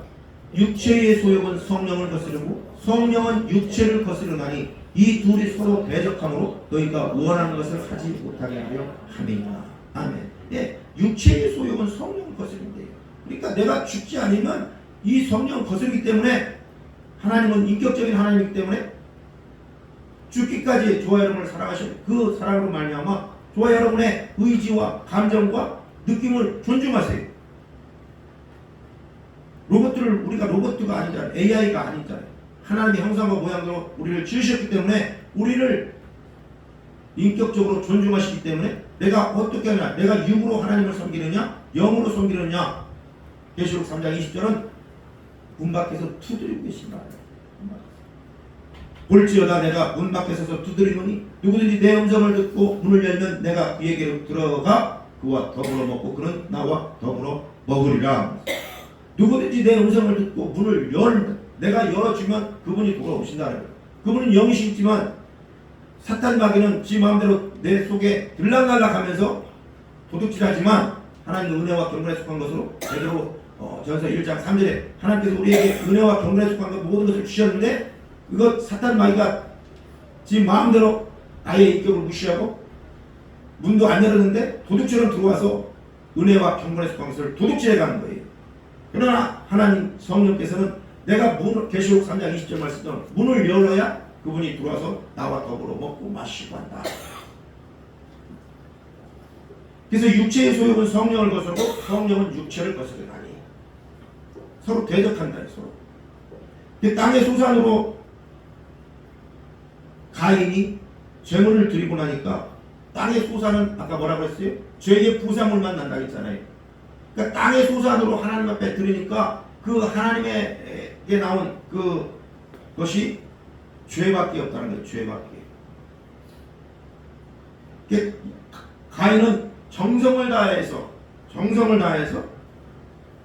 육체의 소욕은 성령을 거스르고 성령은 육체를 거스르나니 이 둘이 서로 대적함으로 너희가 원하는 것을 하지 못하게 하려 함이니라. 아멘. 예, 육체의 소욕은 성령을 거스른대요. 그러니까 내가 죽지 않으면 이 성령을 거스르기 때문에 하나님은 인격적인 하나님이기 때문에 죽기까지 저와 여러분을 사랑하신 그 사랑으로 말미암아 저와 여러분의 의지와 감정과 느낌을 존중하세요. 로봇들을 우리가 로봇가 아니잖아요. AI가 아니잖아요. 하나님의 형상과 모양으로 우리를 지으셨기 때문에 우리를 인격적으로 존중하시기 때문에 내가 어떻게 하냐, 내가 육으로 하나님을 섬기느냐 영으로 섬기느냐. 계시록 3장 20절은 문 밖에서 두드리고 계신다. 볼지어다 내가 문 밖에 서서 두드리노니 누구든지 내 음성을 듣고 문을 열면 내가 그에게로 들어가 그와 더불어 먹고 그는 나와 더불어 먹으리라. 누구든지 내 음성을 듣고 문을 열면 내가 열어주면 그분이 돌아오신다는 거예요. 그분은 영이시지만 사탄 마귀는 지 마음대로 내 속에 들락날락하면서 도둑질하지만 하나님의 은혜와 경건에 속한 것으로 제대로 전서 1장 3절에 하나님께서 우리에게 은혜와 경건에 속한 것 모든 것을 주셨는데 그것 사탄 마귀가 지 마음대로 아예 인격을 무시하고 문도 안 열었는데 도둑처럼 들어와서 은혜와 경건에 속한 것을 도둑질해 가는 거예요. 그러나 하나님 성령께서는 내가 문을 계시록 3장 20절 말씀처럼 문을 열어야 그분이 들어와서 나와 더불어 먹고 마시고 한다. 그래서 육체의 소욕은 성령을 거스르고 성령은 육체를 거스르나니 서로 대적한다. 서로. 땅의 소산으로 가인이 제물을 드리고 나니까 땅의 소산은 아까 뭐라고 했어요? 죄의 부산물만 난다고 했잖아요. 그러니까 땅의 소산으로 하나님 앞에 드리니까 그 하나님에게 나온 그것이 죄밖에 없다는 거예요. 죄밖에. 가인은 정성을 다해서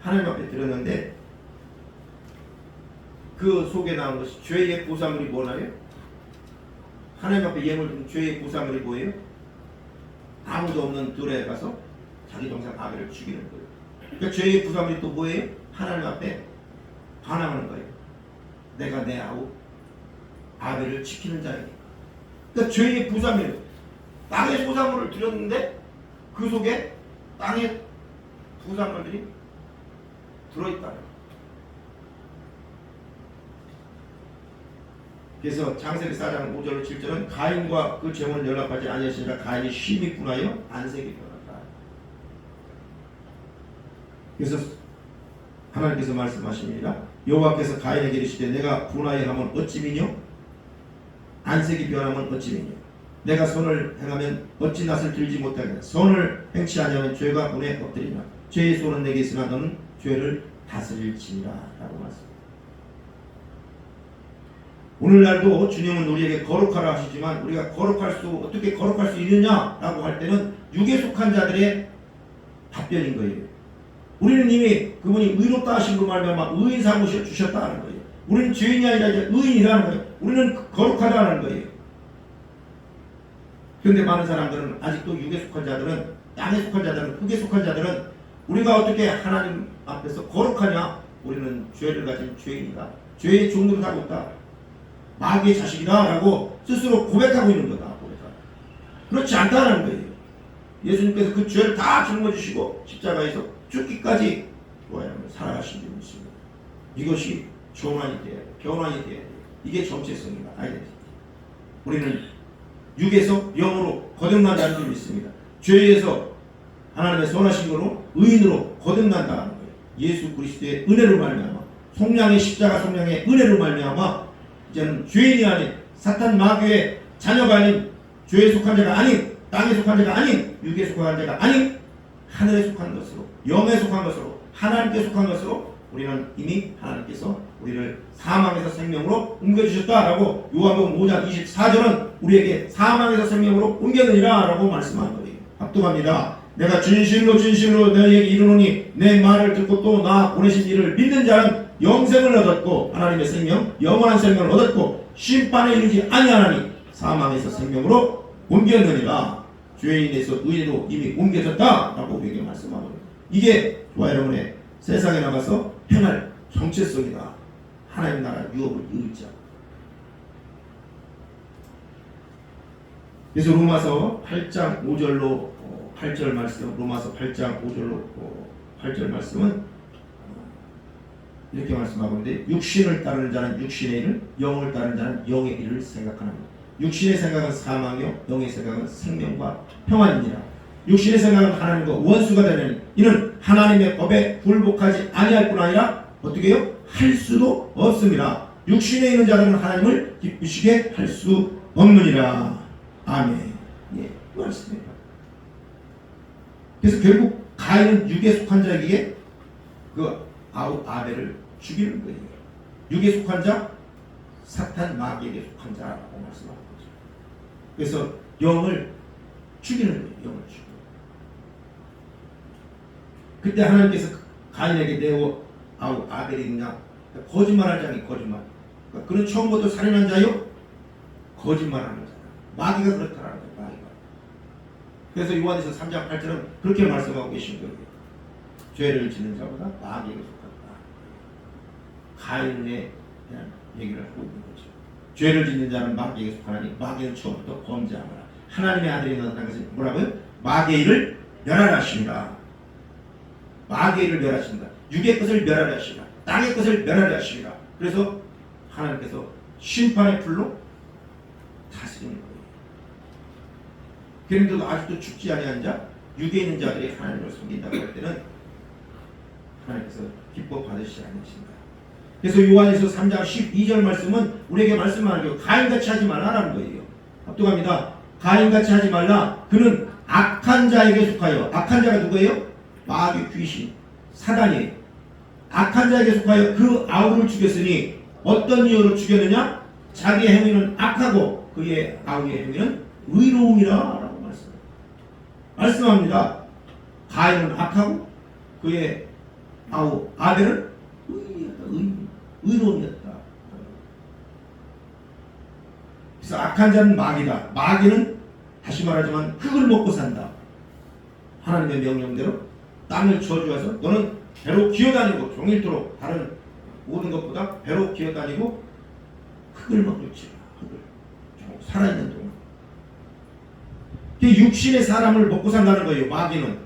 하나님 앞에 드렸는데 그 속에 나온 것이 죄의 보상물이 뭐나요? 하나님 앞에 예물 드린 죄의 보상물이 뭐예요? 아무도 없는 들에 가서 자기 동생 아벨을 죽이는 거예요. 그러니까 죄의 보상물이 또 뭐예요? 하나님 앞에 반항하는 거예요. 내가 내 아벨을 지키는 자에게. 그러니까 죄의 보상물, 땅의 소산물을 드렸는데 그 속에 땅의 부산물들이 들어있다. 그래서 창세기 4장 5절 7절은 가인과 그 제물을 연락하지 아니하시니라 가인이 심히 분하여 안색이 변한다. 그래서 하나님께서 말씀하십니다. 여호와께서 가인에게 이르시되 내가 분하여 하면 어찌 미뇨? 안색이 변하면 어찌 미뇨? 내가 선을 행하면 어찌 낯을 들지 못하겠냐? 선을 행치 아니하면 죄가 문에 엎드리나? 죄의 손은 내게 있으나 너는 죄를 다스릴지니라 라고 말씀합니다. 오늘날도 주님은 우리에게 거룩하라 하시지만 우리가 어떻게 거룩할 수 있느냐라고 할 때는 육에 속한 자들의 답변인 거예요. 우리는 이미 그분이 의롭다 하신 그 말미암아 의인 삼으셔 주셨다는 거예요. 우리는 죄인이 아니라 이제 의인이라는 거예요. 우리는 거룩하다는 거예요. 그런데 많은 사람들은 아직도 육에 속한 자들은, 땅에 속한 자들은, 흙에 속한 자들은 우리가 어떻게 하나님 앞에서 거룩하냐? 우리는 죄를 가진 죄인이다. 죄의 종노릇 하고 있다. 마귀의 자식이다 라고 스스로 고백하고 있는 거다. 그렇지 않다는 거예요. 예수님께서 그 죄를 다 짊어지시고 십자가에서 죽기까지 살아가신 분이 있습니다. 이것이 전환이 돼야 돼. 변환이 돼야 돼. 이게 정체성이다. 아이덴티티. 우리는 육에서 영으로 거듭난다는 줄 믿습니다. 죄에서 하나님의 선하신 것으로 의인으로 거듭난다는 거예요. 예수 그리스도의 은혜로 말미암아 속량의 십자가 속량의 은혜로 말미암아 이제는 죄인이 아닌 사탄 마귀의 자녀가 아닌 죄에 속한 자가 아닌 땅에 속한 자가 아닌 육에 속한 자가 아닌 하늘에 속한 것으로 영에 속한 것으로 하나님께 속한 것으로 우리는 이미 하나님께서 우리를 사망에서 생명으로 옮겨주셨다라고 요한복음 5장 24절은 우리에게 사망에서 생명으로 옮겼느니라 라고 말씀한 거예요. 합독합니다. 내가 진실로 너희에게 이르노니 내 말을 듣고 또 나 보내신 이를 믿는 자는 영생을 얻었고 하나님의 생명 영원한 생명을 얻었고 심판에 이르지 아니하나니 사망에서 생명으로 옮겼느니라. 죄인에서 의인으로 이미 옮겨졌다 라고 우리에게 말씀하고 이게 저와 여러분의 세상에 나가서 행할 정체성이다. 하나님 나라 유업을 이루자. 그래서 로마서 8장 5절로 8절 말씀, 로마서 8장 5절로 8절 말씀은 이렇게 말씀하고 있는데 육신을 따르는 자는 육신의 일을 영을 따르는 자는 영의 일을 생각하는 것. 육신의 생각은 사망이요 영의 생각은 생명과 평안이니라. 육신의 생각은 하나님과 원수가 되는 이는 하나님의 법에 굴복하지 아니할 뿐 아니라 어떻게 해요? 할 수도 없습니다. 육신에 있는 자들은 하나님을 기쁘시게 할 수 없느니라. 아멘. 예, 말씀입니다. 그래서 결국 가인은 육에 속한 자에게 그 아벨을 죽이는 거예요. 육에 속한 자, 사탄 마귀에게 속한 자라고 말씀하는 거죠. 그래서 영을 죽이는 거예요. 영을 죽이는. 그때 하나님께서 가인에게 내어 아벨이 있냐? 거짓말할 자니 거짓말. 그러니까 그는 처음부터 살인한 자요? 거짓말하는 자다. 마귀가 그렇다라는 거예요. 마귀가. 그래서 요한에서 3장 8절은 그렇게 말씀하고 계신 거예요. 죄를 짓는 자보다 마귀에게 속한다. 가인에 대한 얘기를 하고 있는 거죠. 죄를 짓는 자는 마귀에게 속하나니 마귀는 처음부터 범죄하노라. 하나님의 아들이 나타난 것은 뭐라고요? 마귀의 일을 멸하시니라. 마귀의 일을 멸하신다. 육의 것을 멸하려 하시라. 땅의 것을 멸하려 하시라. 그래서 하나님께서 심판의 불로 다스리는 거예요. 그런데도 아직도 죽지 아니한 자, 육에 있는 자들이 하나님을 섬긴다고 할 때는 하나님께서 기뻐 받으시지 않으신다. 그래서 요한에서 3장 12절 말씀은 우리에게 말씀하는 게 가인같이 하지 말라라는 거예요. 합독합니다. 가인같이 하지 말라. 그는 악한 자에게 속하여. 악한 자가 누구예요? 마귀 귀신 사단이에요. 악한 자에게 속하여 그 아우를 죽였으니 어떤 이유로 죽였느냐? 자기의 행위는 악하고 그의 아우의 행위는 의로움이라 라고 말씀합니다. 가인은 악하고 그의 아우 아벨은 의로움이었다. 그래서 악한 자는 마귀다. 마귀는 다시 말하지만 흙을 먹고 산다. 하나님의 명령대로 땅을 저주해서 너는 배로 기어다니고 종일토록 다른 모든 것보다 배로 기어다니고 흙을 먹을지라. 흙을 살아있는 동안 육신의 사람을 먹고 산다는 거예요. 마귀는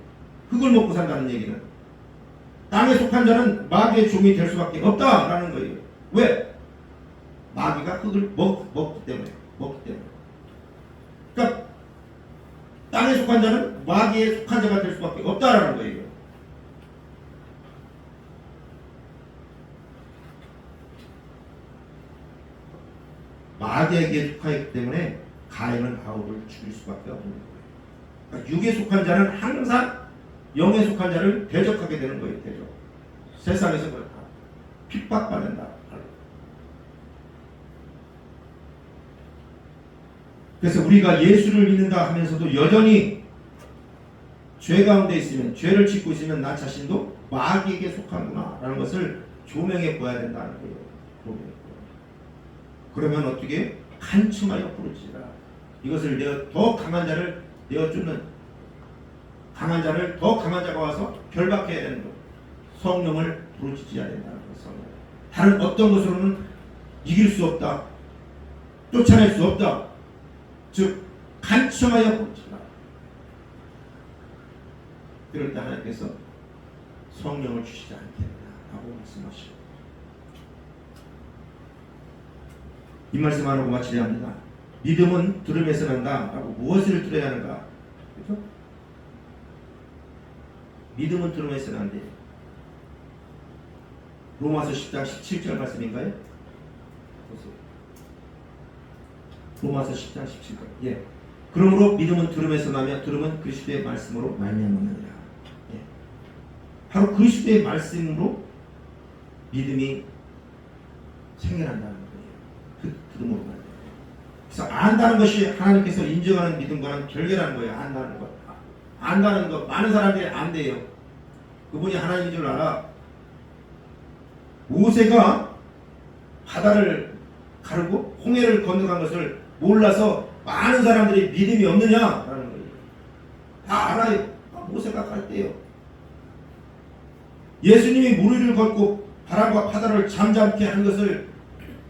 흙을 먹고 산다는 얘기는 땅에 속한 자는 마귀의 종이 될 수밖에 없다라는 거예요. 왜? 마귀가 흙을 먹기 때문에. 그러니까 땅에 속한 자는 마귀에 속한 자가 될 수밖에 없다라는 거예요. 마귀에게 속하기 때문에 가인은 아우를 죽일 수밖에 없는 거예요. 그러니까 육에 속한 자는 항상 영에 속한 자를 대적하게 되는 거예요. 대적. 세상에서 그렇다. 핍박받는다. 그래서 우리가 예수를 믿는다 하면서도 여전히 죄 가운데 있으면, 죄를 짓고 있으면 나 자신도 마귀에게 속하구나 라는 것을 조명해 보아야 된다는 거예요. 그러면 어떻게? 간청하여 부르지라. 이것을 내어 더 강한 자를 내어주는, 강한 자를 더 강한 자가 와서 결박해야 되는 것. 성령을 부르짖어야 된다는 것. 다른 어떤 것으로는 이길 수 없다. 쫓아낼 수 없다. 즉 간청하여 부르짖라. 그럴 때 하나님께서 성령을 주시지 않겠다라고 말씀하시고, 이 말씀 하고 마치려 합니다. 믿음은 들음에서 난다라고. 무엇을 들어야 하는가? 그렇죠? 믿음은 들음에서 난대. 로마서 10장 17절 말씀인가요? 보세요. 로마서 10장 17절. 예. 그러므로 믿음은 들음에서 나며 들음은 그리스도의 말씀으로 말미암느니라. 예. 바로 그리스도의 말씀으로 믿음이 생겨난다는 거예요. 그 들음으로 말이에요. 그래서 안다는 것이 하나님께서 인정하는 믿음과는 별개라는 거예요. 안다는 것. 안다는 것. 많은 사람들이 안돼요. 그분이 하나님인 줄 알아. 모세가 바다를 가르고 홍해를 건너간 것을 몰라서 많은 사람들이 믿음이 없느냐라는 거예요. 다 알아요. 모세가 갈 때요. 예수님이 물 위를 걷고 바람과 바다를 잠잠케 한 것을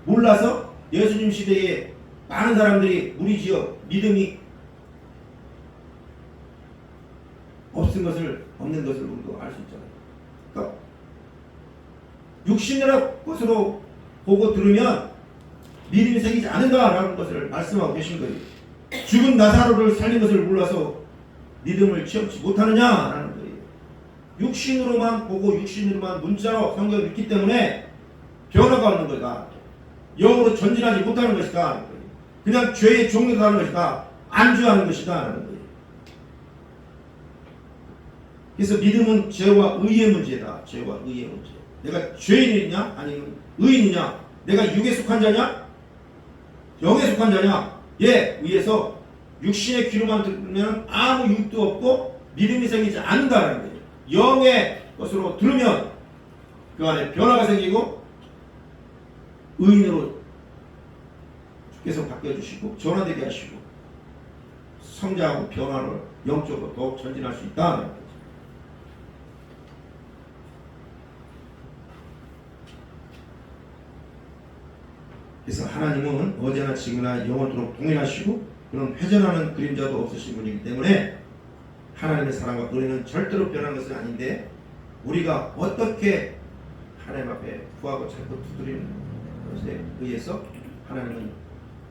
몰라서 예수님 시대에 많은 사람들이 무리지어 믿음이 없는 것을 우리도 알 수 있잖아요. 그러니까 육신이라는 것으로 보고 들으면 믿음이 생기지 않는다라는 것을 말씀하고 계신 거예요. 죽은 나사로를 살린 것을 몰라서 믿음을 취업지 못하느냐라는 거예요. 육신으로만 보고 육신으로만 문자로 성경을 읽기 때문에 변화가 없는 거다. 영으로 전진하지 못하는 것이다. 그냥 죄의 종로로 하는 것이다. 안주하는 것이다. 라는 거예요. 그래서 믿음은 죄와 의의 문제다. 죄와 의의 문제. 내가 죄인이냐? 아니면 의인이냐? 내가 육에 속한 자냐? 영에 속한 자냐? 예, 위에서 육신의 귀로만 들으면 아무 유익도 없고 믿음이 생기지 않는다는 거예요. 영의 것으로 들으면 그 안에 변화가 생기고 의인으로 주께서 바뀌어주시고 전환되게 하시고 성장하고 변화를 영적으로 더욱 전진할 수 있다는 거죠. 그래서 하나님은 어제나 지금이나 영원토록 동일하시고 그런 회전하는 그림자도 없으신 분이기 때문에 하나님의 사랑과 은혜는 절대로 변하는 것은 아닌데 우리가 어떻게 하나님 앞에 구하고 찾고 두드리는 것에 의해서 하나님은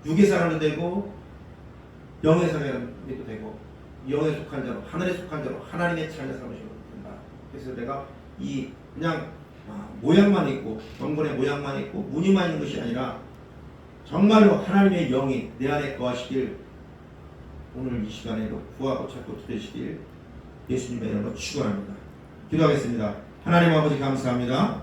육의 사람도 되고 영의 사람도 되고 영에 속한 자로 하늘에 속한 자로 하나님의 자녀 삼으시면 된다. 그래서 내가 이 그냥 모양만 있고 경건의 모양만 있고 무늬만 있는 것이 아니라 정말로 하나님의 영이 내 안에 거하시길 오늘 이 시간에도 구하고 찾고 두드리시길 예수님의 이름으로 축원합니다. 기도하겠습니다. 하나님 아버지 감사합니다.